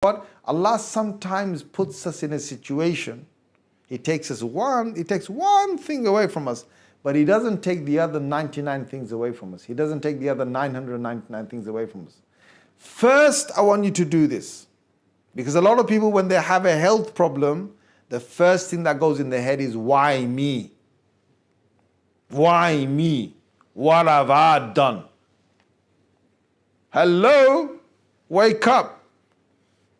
But Allah sometimes puts us in a situation. He takes one thing away from us, but He doesn't take the other 99 things away from us. He doesn't take the other 999 things away from us. First, I want you to do this. Because a lot of people, when they have a health problem, the first thing that goes in their head is, why me? Why me? What have I done? Hello? Wake up.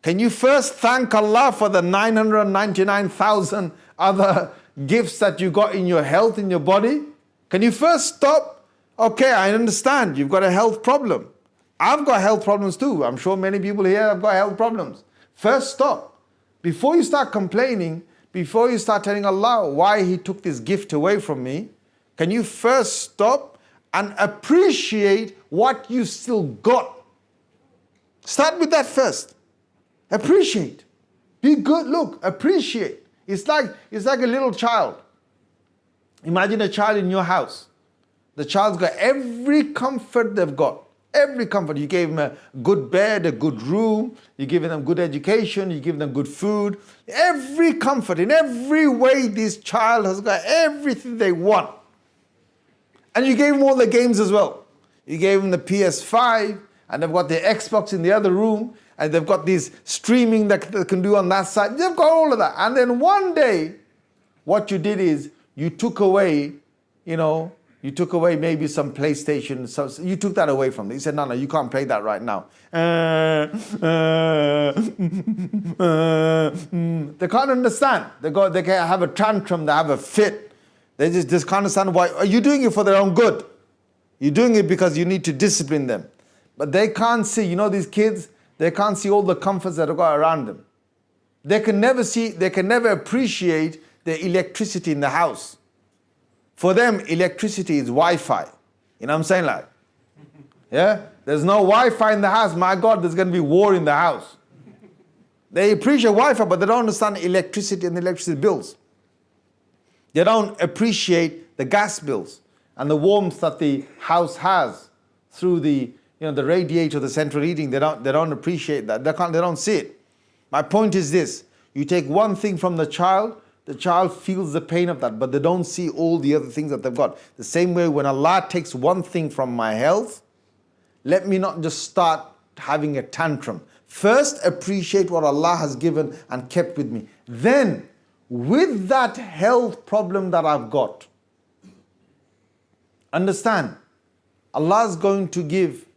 Can you first thank Allah for the 999,000 other gifts that you got in your health, in your body? Can you first stop? Okay, I understand. You've got a health problem. I've got health problems too. I'm sure many people here have got health problems. First stop. Before you start complaining, before you start telling Allah why He took this gift away from me, can you first stop and appreciate what you still got? Start with that first. Appreciate. Be good. Look, appreciate. It's like a little child. Imagine a child in your house. The child's got every comfort they've got. Every comfort. You gave them a good bed, a good room. You're giving them good education. You're giving them good food. Every comfort. In every way, this child has got everything they want. And you gave them all the games as well. You gave them the PS5, and they've got the Xbox in the other room, and they've got this streaming that they can do on that side. They've got all of that. And then one day, what you did is you took away, maybe some PlayStation. So you took that away from them. You said, no, you can't play that right now. They can't understand. They can have a tantrum, they have a fit. They just can't understand why. Are you doing it for their own good? You're doing it because you need to discipline them. But they can't see, these kids, they can't see all the comforts that are got around them. They can never appreciate the electricity in the house. For them, electricity is Wi-Fi. You know what I'm saying? Yeah? There's no Wi-Fi in the house. My God, there's going to be war in the house. They appreciate Wi-Fi, but they don't understand electricity and the electricity bills. They don't appreciate the gas bills and the warmth that the house has through the radiator, the central heating. They don't appreciate that. They don't see it. My point is this: you take one thing from the child feels the pain of that, but they don't see all the other things that they've got. The same way, when Allah takes one thing from my health, let me not just start having a tantrum. First, appreciate what Allah has given and kept with me. Then, with that health problem that I've got, understand, Allah is going to give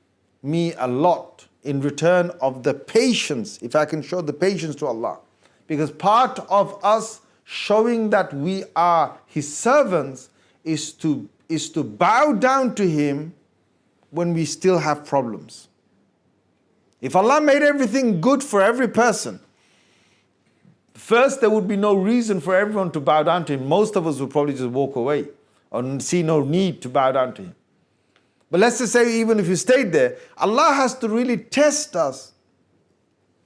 me a lot in return of the patience, if I can show the patience to Allah. Because part of us showing that we are His servants is to bow down to Him when we still have problems. If Allah made everything good for every person, first, there would be no reason for everyone to bow down to Him. Most of us would probably just walk away or see no need to bow down to Him. But let's just say, even if you stayed there, Allah has to really test us,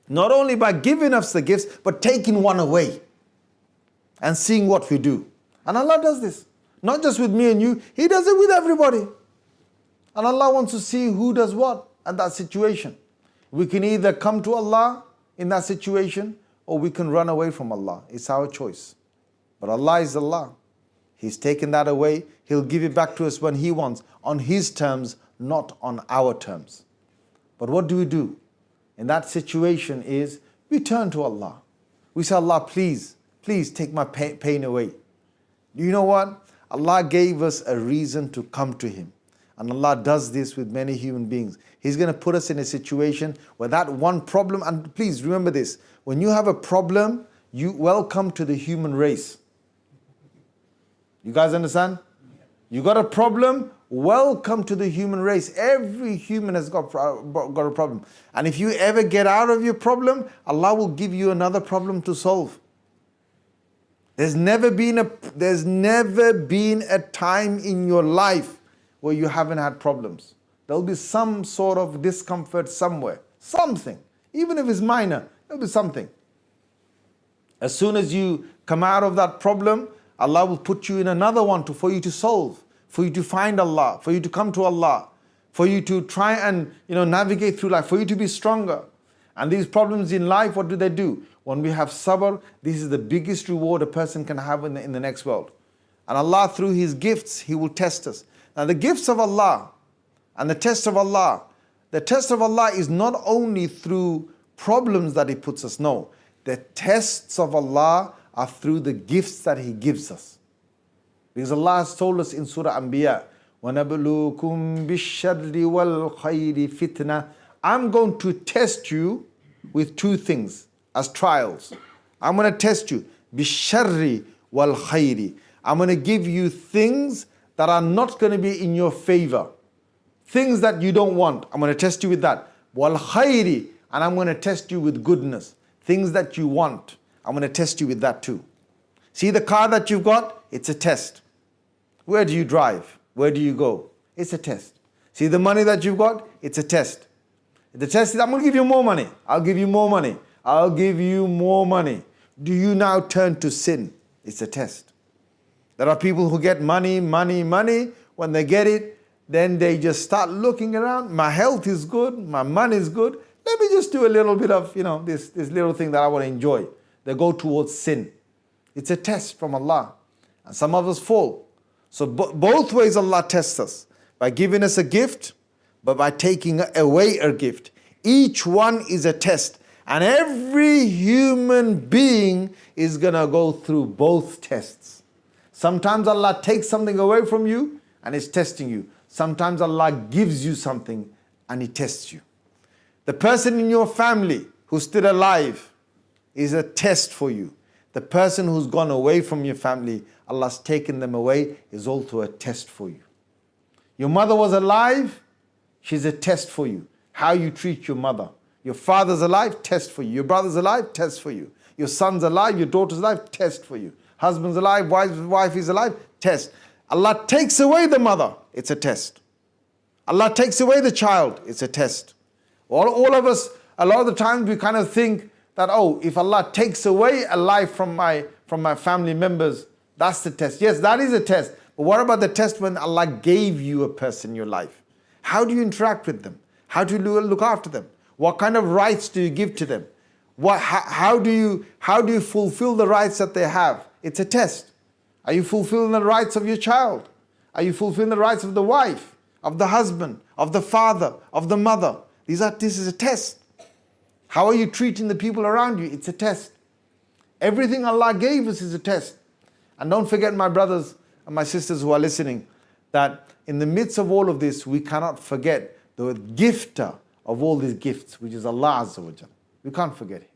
not only by giving us the gifts, but taking one away and seeing what we do. And Allah does this, not just with me and you, He does it with everybody. And Allah wants to see who does what at that situation. We can either come to Allah in that situation, or we can run away from Allah. It's our choice. But Allah is Allah. He's taken that away. He'll give it back to us when He wants, on His terms, not on our terms. But what do? In that situation is, we turn to Allah. We say, Allah, please take my pain away. You know what? Allah gave us a reason to come to Him. And Allah does this with many human beings. He's going to put us in a situation where that one problem, and please remember this, when you have a problem, you welcome to the human race. You guys understand? You got a problem, welcome to the human race. Every human has got a problem. And if you ever get out of your problem, Allah will give you another problem to solve. There's never been a time in your life where you haven't had problems. There'll be some sort of discomfort somewhere. Something. Even if it's minor, there'll be something. As soon as you come out of that problem, Allah will put you in another one for you to solve, for you to find Allah, for you to come to Allah, for you to try and navigate through life, for you to be stronger. And these problems in life, what do? When we have sabr, this is the biggest reward a person can have in the next world. And Allah, through His gifts, He will test us. Now the gifts of Allah and the test of Allah is not only through problems that He puts us. No, the tests of Allah are through the gifts that He gives us. Because Allah has told us in Surah Anbiya, وَنَبْلُوكُمْ بِالشَّرِّ وَالْخَيْرِ فِتْنَةً. I'm going to test you with two things as trials. I'm going to test you. بِالشَّرِّ وَالْخَيْرِ. I'm going to give you things that are not going to be in your favor. Things that you don't want. I'm going to test you with that. وَالْخَيْرِ. And I'm going to test you with goodness. Things that you want. I'm going to test you with that too. See the car that you've got? It's a test. Where do you drive? Where do you go? It's a test. See the money that you've got? It's a test. The test is, I'm going to give you more money. I'll give you more money. I'll give you more money. Do you now turn to sin? It's a test. There are people who get money. When they get it, then they just start looking around. My health is good. My money is good. Let me just do a little bit of, this little thing that I want to enjoy. They go towards sin. It's a test from Allah. And some of us fall. So both ways Allah tests us. By giving us a gift, but by taking away a gift. Each one is a test. And every human being is going to go through both tests. Sometimes Allah takes something away from you and is testing you. Sometimes Allah gives you something and He tests you. The person in your family who's still alive is a test for you. The person who's gone away from your family, Allah's taken them away, is also a test for you. Your mother was alive, she's a test for you. How you treat your mother. Your father's alive, test for you. Your brother's alive, test for you. Your son's alive, your daughter's alive, test for you. Husband's alive, wife is alive, test. Allah takes away the mother, it's a test. Allah takes away the child, it's a test. All of us, a lot of the times we kind of think that, if Allah takes away a life from my family members, that's the test. Yes, that is a test. But what about the test when Allah gave you a person in your life? How do you interact with them? How do you look after them? What kind of rights do you give to them? How do you fulfill the rights that they have? It's a test. Are you fulfilling the rights of your child? Are you fulfilling the rights of the wife, of the husband, of the father, of the mother? This is a test. How are you treating the people around you? It's a test. Everything Allah gave us is a test. And don't forget, my brothers and my sisters who are listening, that in the midst of all of this, we cannot forget the gifter of all these gifts, which is Allah Azza wa Jal. We can't forget Him.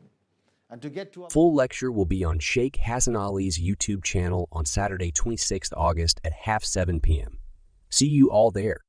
And to get to full lecture will be on Shaykh Hasan Ali's YouTube channel on Saturday, 26th August at 6:30 p.m. See you all there.